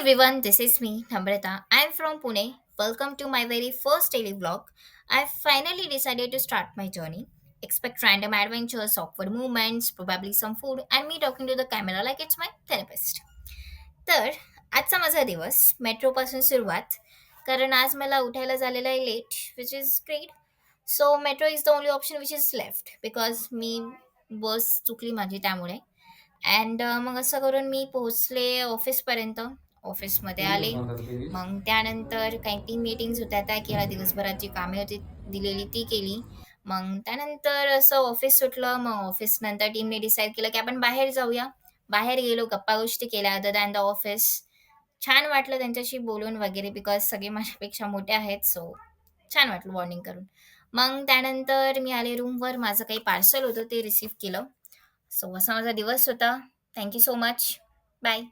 everyone, this is me, Namrata. I'm from Pune. Welcome to my very first daily vlog. I finally decided to start my journey. Expect random adventures, awkward moments, probably some food, and me talking to the camera like it's my therapist. तर आजचा माझा दिवस मेट्रोपासून सुरुवात कारण आज मला उठायला झालेलं आहे late which is great. So metro is the only option which is left because मी बस चुकली माझी त्यामुळे. अँड मग असं करून मी पोहोचले ऑफिसपर्यंत. ऑफिसमध्ये आले. मग त्यानंतर काही टीम मीटिंग्स होत्या त्या केल्या. दिवसभरात जी कामे होती दिलेली ती केली. मग त्यानंतर असं ऑफिस सुटलं. मग ऑफिस नंतर टीमने डिसाईड केलं की आपण बाहेर जाऊया. बाहेर गेलो, गप्पा गोष्टी केल्या अदर दॅन द ऑफिस. छान वाटलं त्यांच्याशी बोलून वगैरे बिकॉज सगळे माझ्यापेक्षा मोठे आहेत. सो छान वाटलं बॉन्डिंग करून. मग त्यानंतर मी आले रूमवर. माझं काही पार्सल होतं ते रिसीव्ह केलं. सो असा माझा दिवस होता. Thank you so much. Bye.